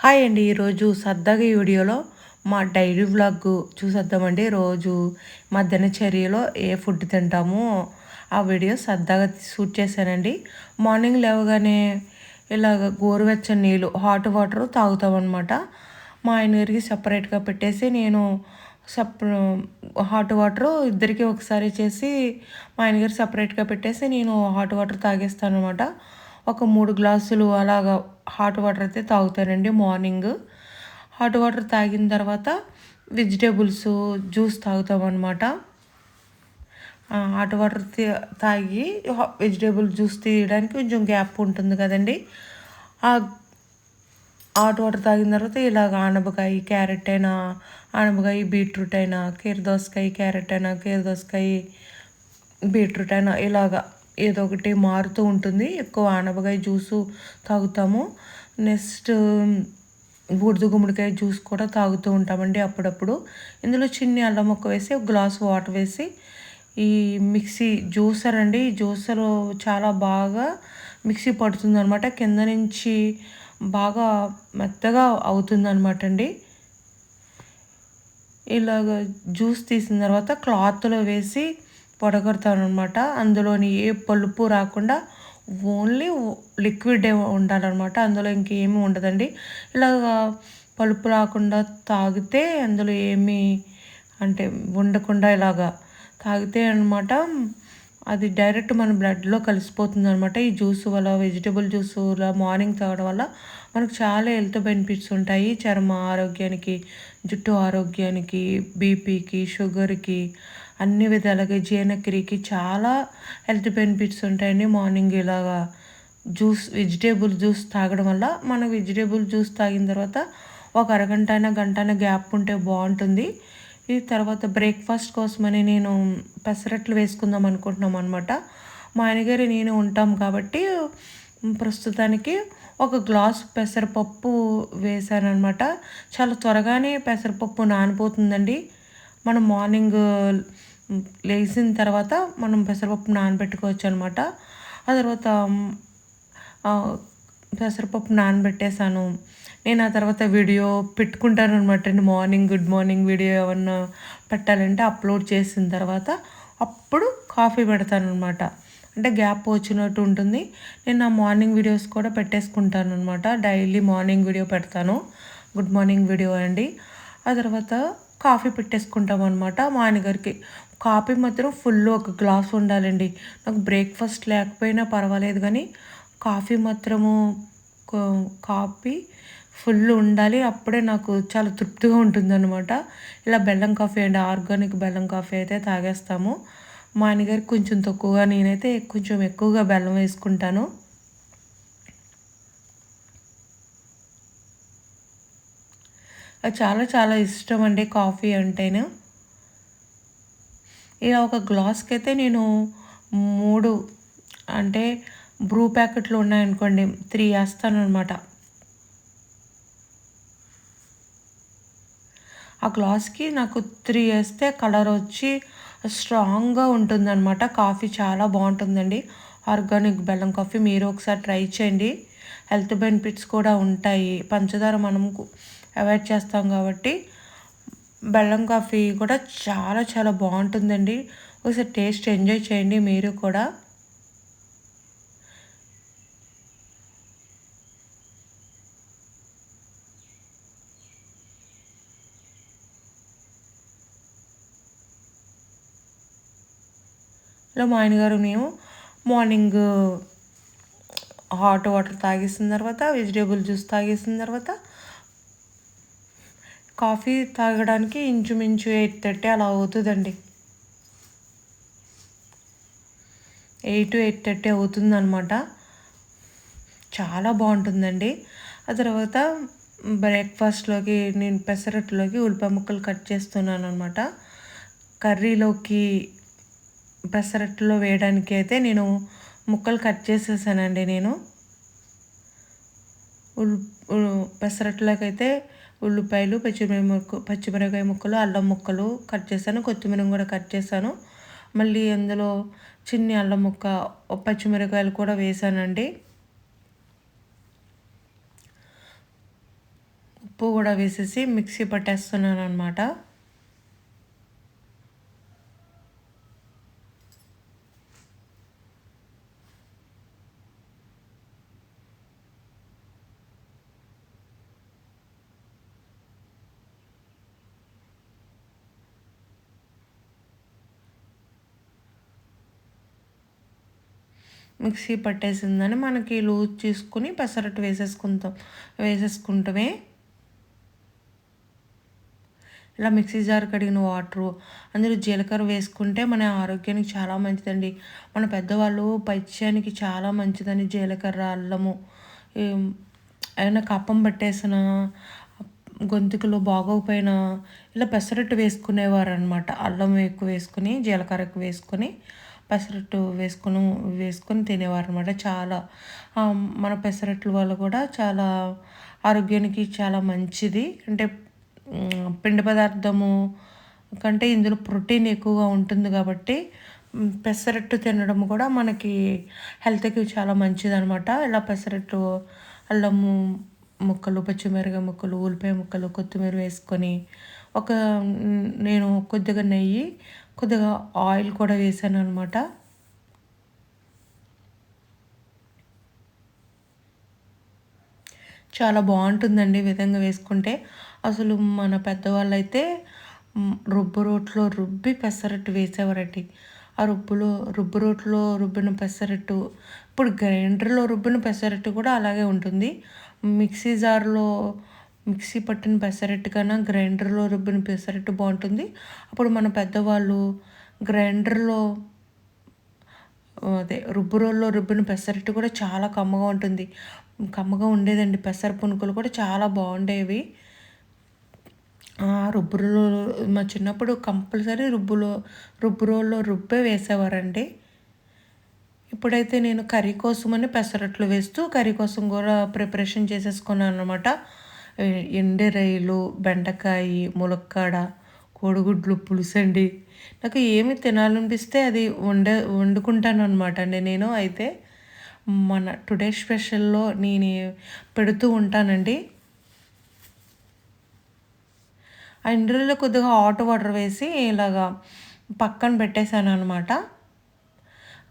Hi అండి. ఈరోజు సరదాగా ఈ వీడియోలో మా డైలీ వ్లాగ్ చూసేద్దామండి. రోజు మా దినచర్యలో ఏ ఫుడ్ తింటామో ఆ వీడియో సరదాగా షూట్ చేశానండి. మార్నింగ్ లేవగానే ఇలాగ గోరువెచ్చని నీళ్ళు హాట్ వాటర్ తాగుతామనమాట. మా ఆయన గారికి సెపరేట్‌గా పెట్టేసి నేను సప్ హాట్ వాటరు ఇద్దరికీ ఒకసారి చేసి మా ఆయన గారు సెపరేట్‌గా పెట్టేసి నేను హాట్ వాటర్ తాగేస్తాననమాట. ఒక 3 గ్లాసులు అలాగా హాట్ వాటర్ అయితే తాగుతానండి మార్నింగ్. హాట్ వాటర్ తాగిన తర్వాత వెజిటబుల్స్ జ్యూస్ తాగుతామనమాట. హాట్ వాటర్ తాగి వెజిటబుల్ జ్యూస్ తీయడానికి కొంచెం గ్యాప్ ఉంటుంది కదండీ! ఆ హాట్ వాటర్ తాగిన తర్వాత ఇలాగ ఆనపకాయ, క్యారెట్ అయినా, ఆనపకాయ, బీట్రూట్ అయినా, కీరదోసకాయ, క్యారెట్ అయినా, కీరదోసకాయ, బీట్రూట్ అయినా ఇలాగా ఏదో ఒకటి మారుతూ ఉంటుంది. ఎక్కువ ఆనపకాయ జ్యూసు తాగుతాము. నెక్స్ట్ బూడిద గుమ్మడికాయ జ్యూస్ కూడా తాగుతూ ఉంటామండి అప్పుడప్పుడు. ఇందులో చిన్ని అల్లం ముక్క వేసి, ఒక గ్లాస్ వాటర్ వేసి, ఈ మిక్సీ జ్యూసర్ అండి. ఈ జ్యూసరు చాలా బాగా మిక్సీ పడుతుందనమాట. కింద నుంచి బాగా మెత్తగా అవుతుందనమాట అండి. ఇలాగ జ్యూస్ తీసిన తర్వాత క్లాత్‌లో వేసి వడగడతాననమాట. అందులోని ఏ పలుపు రాకుండా ఓన్లీ లిక్విడే ఉండాలనమాట. అందులో ఇంకేమి ఉండదండి. ఇలాగా పలుపు రాకుండా తాగితే అందులో ఏమీ అంటే ఉండకుండా ఇలాగా తాగితే అనమాట అది డైరెక్ట్ మన బ్లడ్‌లో కలిసిపోతుందనమాట. ఈ జ్యూస్ వల్ల వెజిటబుల్ జ్యూసు ఇలా మార్నింగ్ తాగడం వల్ల మనకు చాలా హెల్త్ బెనిఫిట్స్ ఉంటాయి. చర్మ ఆరోగ్యానికి, జుట్టు ఆరోగ్యానికి, బీపీకి, షుగర్‌కి అన్ని విధాలుగా జీర్ణక్రియకి చాలా హెల్త్ బెనిఫిట్స్ ఉంటాయండి. మార్నింగ్ ఇలాగా వెజిటేబుల్ జ్యూస్ తాగడం వల్ల మనం వెజిటేబుల్ జ్యూస్ తాగిన తర్వాత ఒక అరగంట అయినా, గంట అయినా గ్యాప్ ఉంటే బావుంటుంది. ఈ తర్వాత బ్రేక్‌ఫాస్ట్ కోసమని నేను పెసరట్లు వేసుకుందాం అనుకుంటున్నాం అనమాట. మా ఆయనగారు నేను ఉంటాం కాబట్టి ప్రస్తుతానికి ఒక గ్లాస్ పెసరపప్పు వేశాననమాట. చాలా త్వరగానే పెసరపప్పు నానిపోతుందండి. మనం మార్నింగ్ లేసిన తర్వాత మనం పెసరపప్పు నానబెట్టుకోవచ్చనమాట. ఆ తర్వాత పెసరపప్పు నానబెట్టేసాను. నేను ఆ తర్వాత వీడియో పెట్టుకుంటాననమాట అండి. గుడ్ మార్నింగ్ వీడియో ఏమన్నా పెట్టాలంటే అప్లోడ్ చేసిన తర్వాత అప్పుడు కాఫీ పెడతాననమాట. అంటే గ్యాప్ వచ్చినట్టు ఉంటుంది. నేను నా మార్నింగ్ వీడియోస్ కూడా పెట్టేసుకుంటాననమాట. డైలీ మార్నింగ్ వీడియో పెడతాను. గుడ్ మార్నింగ్ వీడియో అండి. ఆ తర్వాత కాఫీ పెట్టేసుకుంటామనమాట. మా ఆయనగారికి కాఫీ మాత్రం ఫుల్ ఒక గ్లాస్ ఉండాలండి. నాకు బ్రేక్‌ఫాస్ట్ లేకపోయినా పర్వాలేదు గానీ కాఫీ మాత్రము కో కాఫీ ఫుల్ ఉండాలి. అప్పుడే నాకు చాలా తృప్తిగా ఉంటుందనమాట. ఇలా బెల్లం కాఫీ అండి. ఆర్గానిక్ బెల్లం కాఫీ అయితే తాగేస్తాము. మా ఆయనగారికి కొంచెం తక్కువగా, నేనైతే కొంచెం ఎక్కువగా బెల్లం వేసుకుంటాను. అది చాలా చాలా ఇష్టమండి కాఫీ అంటేను. ఇలా ఒక గ్లాస్‌కైతే నేను 3 అంటే బ్రూ ప్యాకెట్లు ఉన్నాయనుకోండి 3 ఏస్తాననమాట. ఆ గ్లాస్‌కి నాకు 3 ఏస్తే కలరొచ్చి స్ట్రాంగ్‌గా ఉంటుందనమాట. కాఫీ చాలా బావుంటుందండి. ఆర్గానిక్ బెల్లం కాఫీ మీరు ఒకసారి ట్రై చేయండి. హెల్త్ బెనిఫిట్స్ కూడా ఉంటాయి. పంచదార మనం అవాయిడ్ చేస్తాం కాబట్టి బెల్లం కాఫీ కూడా చాలా చాలా బావుంటుందండి. ఒకసారి టేస్ట్ ఎంజాయ్ చేయండి మీరు కూడా. ఇలా మా ఆయన గారు మేము మార్నింగు హాట్ వాటర్ తాగేసిన తర్వాత, వెజిటబుల్ జ్యూస్ తాగేసిన తర్వాత, కాఫీ తాగడానికి ఇంచుమించు 8:30 అలా అవుతదండి. 8-8:30 అవుతుందనమాట. చాలా బావుంటుందండి. ఆ తర్వాత బ్రేక్‌ఫాస్ట్‌లోకి నేను పెసరట్లోకి ఉల్లిపాయ ముక్కలు కట్ చేస్తున్నాననమాట. కర్రీలోకి పెసరట్లో వేయడానికి అయితే నేను ముక్కలు కట్ చేసేసానండి నేను. ఉల్ పెసరట్లోకైతే ఉల్లిపాయలు, పచ్చిమిరపకాయ ముక్కలు, అల్లం ముక్కలు కట్ చేశాను. కొత్తిమీర కూడా కట్ చేశాను. మళ్ళీ అందులో చిన్ని అల్లం ముక్క, పచ్చిమిరపకాయలు కూడా వేశానండి. ఉప్పు కూడా వేసేసి మిక్సీ పట్టేస్తున్నాను అనమాట. మిక్సీ పట్టేసిందని మనకి లూజ్ చేసుకుని పెసరట్టు వేసేసుకుంటామే. ఇలా మిక్సీ జార్ కడిగిన వాటరు, అందులో జీలకర్ర వేసుకుంటే మన ఆరోగ్యానికి చాలా మంచిదండి. మన పెద్దవాళ్ళు పైత్యానికి చాలా మంచిదని జీలకర్ర, అల్లము ఏమైనా కప్పం పట్టేసిన, గొంతుకులో బాగోకపోయినా ఇలా పెసరట్టు వేసుకునేవారనమాట. అల్లం ఎక్కువ వేసుకొని, జీలకర్ర ఎక్కువ వేసుకొని పెసరట్టు వేసుకొని తినేవారనమాట. చాలా మన పెసరట్ల వల్ల కూడా చాలా ఆరోగ్యానికి చాలా మంచిది. అంటే పిండి పదార్థము కంటే ఇందులో ప్రోటీన్ ఎక్కువగా ఉంటుంది కాబట్టి పెసరట్టు తినడం కూడా మనకి హెల్త్కి చాలా మంచిదనమాట. ఇలా పెసరట్టు, అల్లము ముక్కలు, పచ్చిమిరపకాయ ముక్కలు, ఉల్లిపాయ ముక్కలు, కొత్తిమీర వేసుకొని నేను కొద్దిగా నెయ్యి, కొద్దిగా ఆయిల్ కూడా వేసాను అనమాట. చాలా బాగుంటుందండి ఈ విధంగా వేసుకుంటే. అసలు మన పెద్దవాళ్ళు అయితే రోట్లో రుబ్బి పెసరట్టు వేసేవారండి. ఆ రుబ్బు రోట్లో రుబ్బిన పెసరట్టు, ఇప్పుడు గ్రైండర్లో రుబ్బిన పెసరట్టు కూడా అలాగే ఉంటుంది. మిక్సీ జార్లో మిక్సీ పట్టిన పెసరట్టు కన్నా గ్రైండర్లో రుబ్బిన పెసరట్టు బాగుంటుంది. అప్పుడు మన పెద్దవాళ్ళు గ్రైండర్లో రుబ్బు రోల్లో రుబ్బిన పెసరట్టు కూడా చాలా కమ్మగా ఉండేదండి. పెసర పునుకులు కూడా చాలా బాగుండేవి. రుబ్బురోలు మా చిన్నప్పుడు కంపల్సరీ రుబ్బు రోల్లో రుబ్బే వేసేవారండి. ఇప్పుడైతే నేను కర్రీ కోసమని పెసరట్లు వేస్తూ కర్రీ కోసం కూడా ప్రిపరేషన్ చేసేసుకున్నాను అనమాట. ఎండు రొయ్యలు, బెండకాయ, ములక్కాడ, కోడిగుడ్లు పులుసండి. నాకు ఏమి తినాలనిపిస్తే అది వండుకుంటాను అనమాట అండి. నేను అయితే మన టుడే స్పెషల్లో నేను పెడుతూ ఉంటానండి. ఆ ఇందులో కొద్దిగా హాట్ వాటర్ వేసి ఇలాగా పక్కన పెట్టేశాను అనమాట.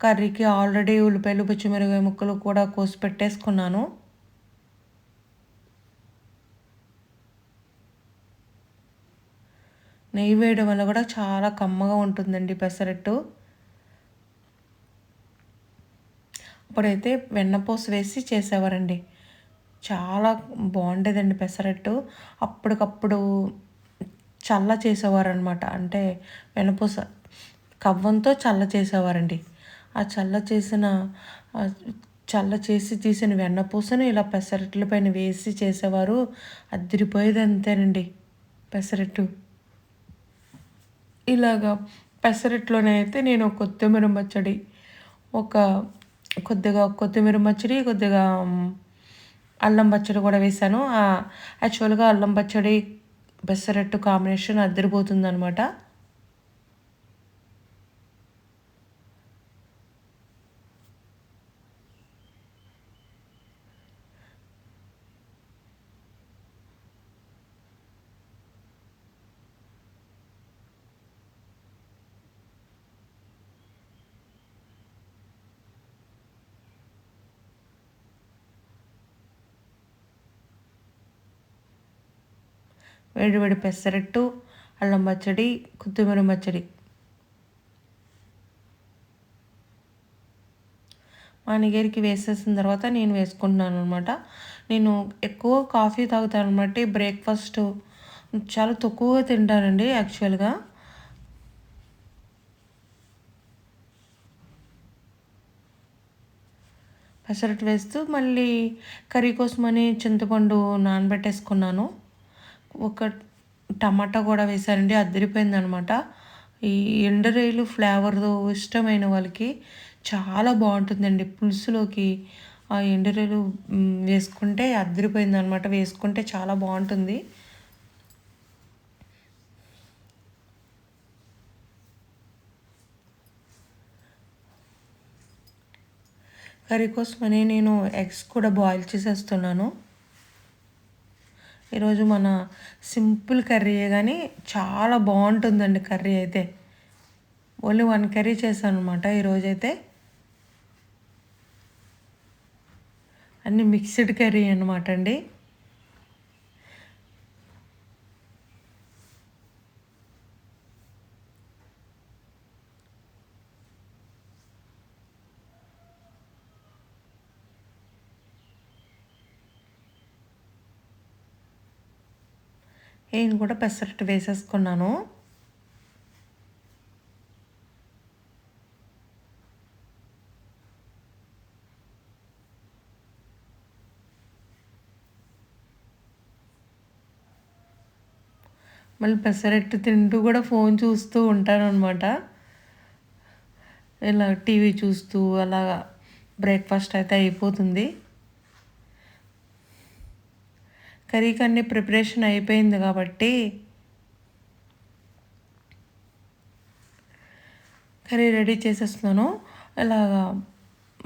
కర్రీకి ఆల్రెడీ ఉల్లిపాయలు, పచ్చిమిరపకాయ ముక్కలు కూడా కోసి పెట్టేసుకున్నాను. నెయ్యి వేయడం వల్ల కూడా చాలా కమ్మగా ఉంటుందండి పెసరట్టు. అప్పుడైతే వెన్నపూస వేసి చేసేవారండి. చాలా బాగుండేదండి పెసరట్టు. అప్పటికప్పుడు చల్ల చేసేవారనమాట. అంటే వెన్నపూస కవ్వంతో చల్ల చేసేవారండి. ఆ చల్ల చేసి తీసిన వెన్నపూసను ఇలా పెసరట్ల పైన వేసి చేసేవారు. అదిరిపోయేది అంతేనండి పెసరట్టు. ఇలాగా పెసరట్లోనే అయితే నేను కొత్తిమీర పచ్చడి, కొద్దిగా అల్లం పచ్చడి కూడా వేసాను. యాక్చువల్గా అల్లం పచ్చడి పెసరట్టు కాంబినేషన్ అదిరిపోతుంది అనమాట. వేడి పెసరట్టు, అల్లం పచ్చడి, కొత్తిమీర పచ్చడి మా నిగరికి వేసేసిన తర్వాత నేను వేసుకుంటున్నాను అనమాట. నేను ఎక్కువ కాఫీ తాగుతాను అనమాట. బ్రేక్ఫాస్ట్ చాలా తక్కువగా తింటానండి యాక్చువల్గా. పెసరట్టు వేస్తూ మళ్ళీ కర్రీ కోసమని చింతపండు నానబెట్టేసుకున్నాను. ఒక టమాటా కూడా వేసానండి. అదిరిపోయిందనమాట. ఈ ఎండు రొయ్యలు ఫ్లేవర్ ఇష్టమైన వాళ్ళకి చాలా బాగుంటుందండి. పులుసులోకి ఆ ఎండు రొయ్యలు వేసుకుంటే అదిరిపోయిందనమాట. వేసుకుంటే చాలా బాగుంటుంది. కర్రీ కోసమని నేను ఎగ్స్ కూడా బాయిల్ చేసేస్తున్నాను. ఈరోజు మన సింపుల్ కర్రీయే కానీ చాలా బాగుంటుందండి కర్రీ అయితే. ఓన్లీ 1 కర్రీ చేశాను అనమాట ఈరోజైతే. అన్నీ మిక్స్డ్ కర్రీ అనమాట అండి. నేను కూడా పెసరట్టు వేసేసుకున్నాను. మళ్ళీ పెసరట్టు తింటూ కూడా ఫోన్ చూస్తూ ఉంటాననమాట. ఇలా టీవీ చూస్తూ అలా బ్రేక్‌ఫాస్ట్ అయితే అయిపోతుంది. కర్రీకి అన్నీ ప్రిపరేషన్ అయిపోయింది కాబట్టి కర్రీ రెడీ చేసేస్తున్నాను. ఇలాగా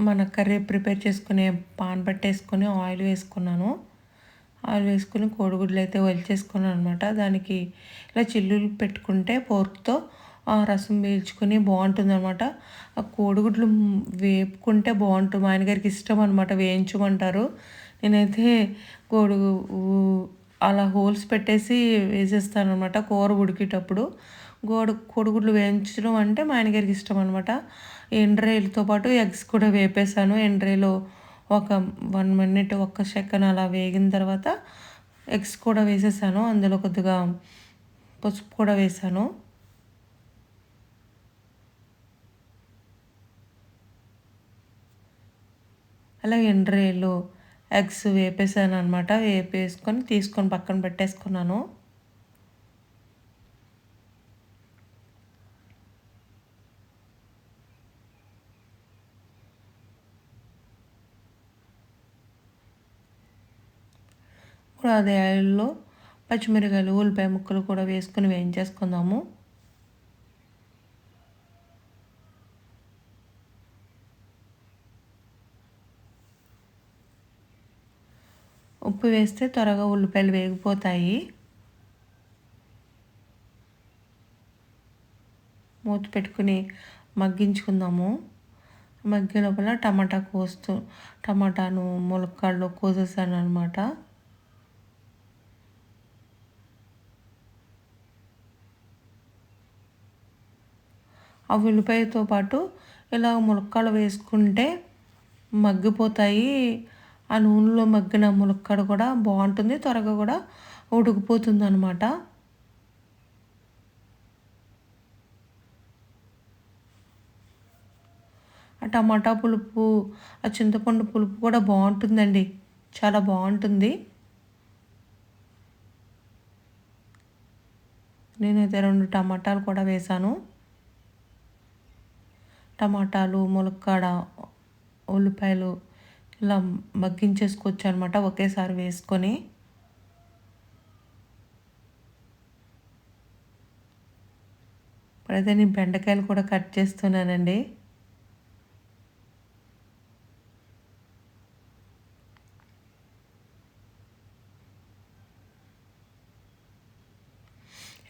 మన కర్రీ ప్రిపేర్ చేసుకునే పాన్ పెట్టేసుకొని ఆయిల్ వేసుకున్నాను. ఆయిల్ వేసుకొని కోడిగుడ్లు అయితే ఒలిచేసుకున్నాను అనమాట. దానికి ఇలా చిల్లులు పెట్టుకుంటే ఫోర్క్‌తో ఆ రసం పీల్చుకొని బాగుంటుందన్నమాట. ఆ కోడిగుడ్లు వేపుకుంటే బాగుంటుంది. మా ఆయన గారికి ఇష్టం అనమాట, వేయించమంటారు. నేనైతే కోడి అలా హోల్స్ పెట్టేసి వేసేస్తానమాట కూర ఉడికేటప్పుడు. కోడిగుడ్లు వేయించడం అంటే మా ఆయన గారికి ఇష్టం అనమాట. ఎండ్రాయిలతో పాటు ఎగ్స్ కూడా వేపేసాను. ఎండ్రాయిలో ఒక 1 మినిట్ ఒక్క సెకండ్ అలా వేగిన తర్వాత ఎగ్స్ కూడా వేసేసాను. అందులో కొద్దిగా పసుపు కూడా వేసాను. అలా ఎండ్రాయిలో ఎగ్స్ వేపేసాను అనమాట. వేపేసుకొని తీసుకొని పక్కన పెట్టేసుకున్నాను. ఇప్పుడు అదే ఆయిల్లో పచ్చిమిరకాయలు, ఉల్లిపాయ ముక్కలు కూడా వేసుకొని వేయించేసుకుందాము. ఉప్పు వేస్తే త్వరగా ఉల్లిపాయలు వేగిపోతాయి. మూత పెట్టుకుని మగ్గించుకుందాము. మగ్గే లోపల టమాటాను ములక్కాడలు కోసేసాను అనమాట. ఆ ఉల్లిపాయతో పాటు ఇలా ములక్కాడలు వేసుకుంటే మగ్గిపోతాయి. ఆ నూనెలో మగ్గిన ములక్కాడ కూడా బాగుంటుంది, త్వరగా కూడా ఉడికిపోతుంది అనమాట. ఆ టమాటా పులుపు, ఆ చింతపండు పులుపు కూడా బాగుంటుందండి, చాలా బాగుంటుంది. నేనైతే 2 టమాటాలు కూడా వేసాను. టమాటాలు, ములక్కాడ, ఉల్లిపాయలు ఇలా మగ్గించేసుకోవచ్చు అనమాట ఒకేసారి వేసుకొని. ఇప్పుడైతే నేను బెండకాయలు కూడా కట్ చేస్తున్నానండి.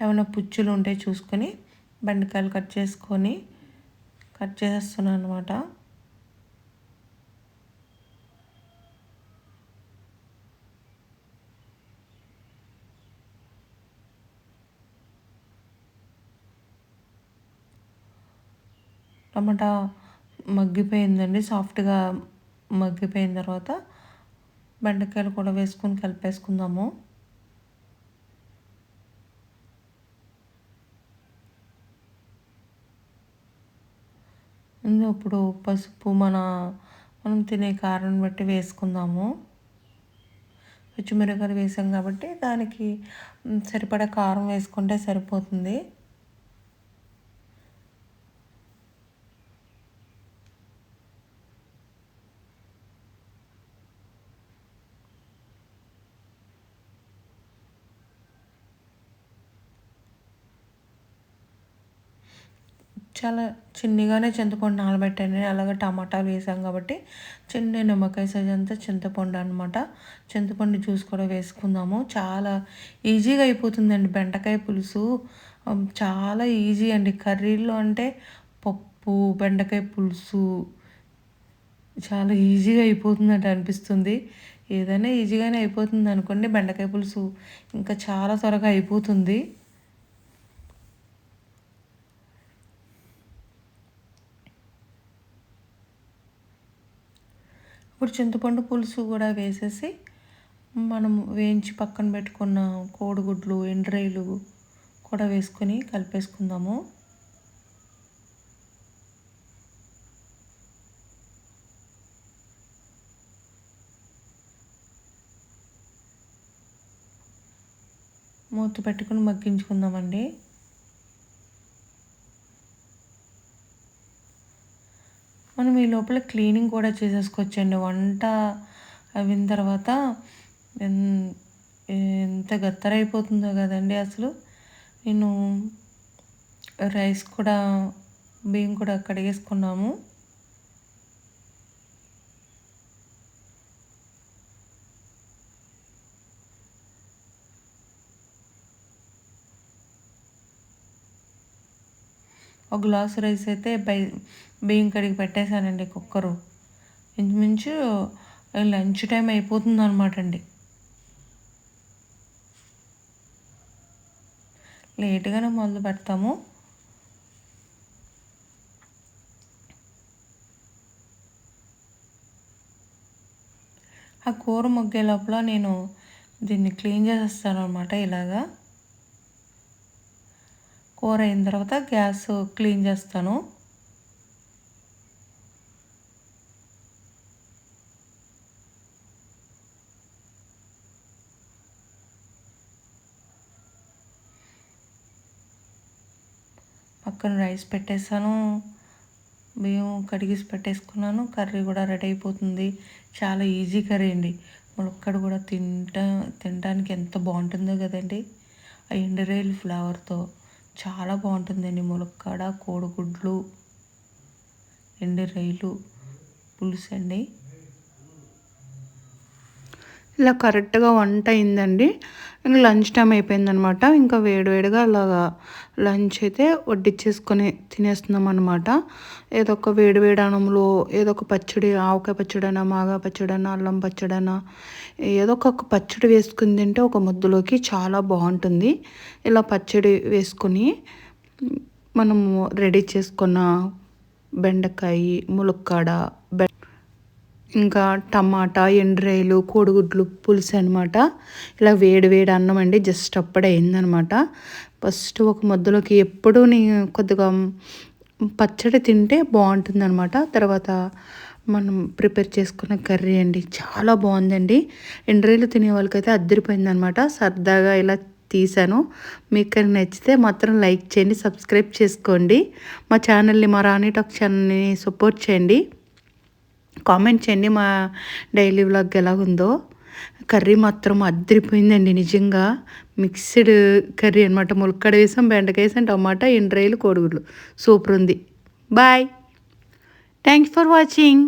ఏమైనా పుచ్చులు ఉంటే చూసుకొని బెండకాయలు కట్ చేసేస్తున్నాను అనమాట. టమాటా మగ్గిపోయిందండి, సాఫ్ట్గా మగ్గిపోయిన తర్వాత బెండకాయలు కూడా వేసుకొని కలిపేసుకుందాము. ఇప్పుడు పసుపు మనం తినే కారం బట్టి వేసుకుందాము. పచ్చిమిరపకాయలు వేసాం కాబట్టి దానికి సరిపడా కారం వేసుకుంటే సరిపోతుంది. చాలా చిన్నగానే చింతపండు నానబెట్టాను. అలాగే టమాటాలు వేసాం కాబట్టి చిన్న నిమ్మకాయ సైజ్ అంతా చింతపండు అనమాట. చింతపండు జ్యూస్ కూడా వేసుకుందాము. చాలా ఈజీగా అయిపోతుందండి బెండకాయ పులుసు. చాలా ఈజీ అండి. కర్రీలో అంటే పప్పు, బెండకాయ పులుసు చాలా ఈజీగా అయిపోతుందంట అనిపిస్తుంది. ఏదైనా ఈజీగానే అయిపోతుంది అనుకోండి, బెండకాయ పులుసు ఇంకా చాలా త్వరగా అయిపోతుంది. ఇప్పుడు చింతపండు పులుసు కూడా వేసేసి మనం వేయించి పక్కన పెట్టుకున్న కోడిగుడ్లు, ఎండ్రాయిలు కూడా వేసుకొని కలిపేసుకుందాము. మూత పెట్టుకుని మగ్గించుకుందామండి. మనం ఈ లోపల క్లీనింగ్ కూడా చేసేసుకోవచ్చండి. వంట అయిన తర్వాత ఎంత గత్తరైపోతుందో కదండి అసలు. నేను రైస్ కూడా, బియ్యం కూడా కడిగేసుకున్నాము. ఒక గ్లాసు రైస్ అయితే బియ్యం కడిగి పెట్టేశానండి కుక్కరు. ఇంచుమించు లంచ్ టైం అయిపోతుంది అనమాట అండి. లేట్గానే మొదలు పెడతాము. ఆ కూర మొగ్గే లోపల నేను దీన్ని క్లీన్ చేసేస్తాను అనమాట. ఇలాగా కూర అయిన తర్వాత గ్యాస్ క్లీన్ చేస్తాను. పక్కన రైస్ పెట్టేసాను, బియ్యం కడిగేసి పెట్టేసుకున్నాను. కర్రీ కూడా రెడీ అయిపోతుంది. చాలా ఈజీ కర్రీ అండి. ములక్కడ కూడా తినడానికి ఎంత బాగుంటుందో కదండి. ఆ ఎండురాయలు ఫ్లేవర్తో చాలా బాగుంటుందండి. ములక్కాడ, కోడిగుడ్లు, ఎండురాయలు పులుసు అండి. ఇలా కరెక్ట్గా వంట అయిందండి. ఇంకా లంచ్ టైం అయిపోయిందనమాట. ఇంకా వేడివేడిగా అలాగా లంచ్ అయితే వడ్డిచ్చేసుకొని తినేస్తున్నాం అనమాట. ఏదో ఒక వేడివేడి అన్నంలో ఏదో ఒక పచ్చడి, ఆవకాయ పచ్చడైనా, మాగాయ పచ్చడైనా, అల్లం పచ్చడైనా, ఏదో ఒక పచ్చడి వేసుకుని తింటే ఒక ముద్దలోకి చాలా బాగుంటుంది. ఇలా పచ్చడి వేసుకొని మనము రెడీ చేసుకున్న బెండకాయ, ములక్కాడ, ఇంకా టమాటా, ఎండ్రాయిలు, కోడిగుడ్లు పులుసు అనమాట. ఇలా వేడి వేడి అన్నం అండి. జస్ట్ అప్పుడే అయిందనమాట. ఫస్ట్ ఒక ముద్దలోకి ఎప్పుడూ కొద్దిగా పచ్చడి తింటే బాగుంటుంది అనమాట. తర్వాత మనం ప్రిపేర్ చేసుకున్న కర్రీ అండి. చాలా బాగుందండి. ఎండ్రాయిలు తినే వాళ్ళకైతే అద్దరిపోయిందనమాట. సరదాగా ఇలా తీసాను. మీకు నచ్చితే మాత్రం లైక్ చేయండి, సబ్స్క్రైబ్ చేసుకోండి. మా ఛానల్ని, మా రాణి టాక్ ఛానల్ని సపోర్ట్ చేయండి. కామెంట్ చేయండి మా డైలీ వ్లాగ్ ఎలా ఉందో. కర్రీ మాత్రం అద్దరిపోయిందండి నిజంగా. మిక్స్డ్ కర్రీ అనమాట. ములక్కాడ వేసాం, బెండకాయ వేసాం, టమాటా, ఎండ్రాయిలు, కోడిగుడ్లు. సూపర్ ఉంది. బాయ్. Thanks for watching.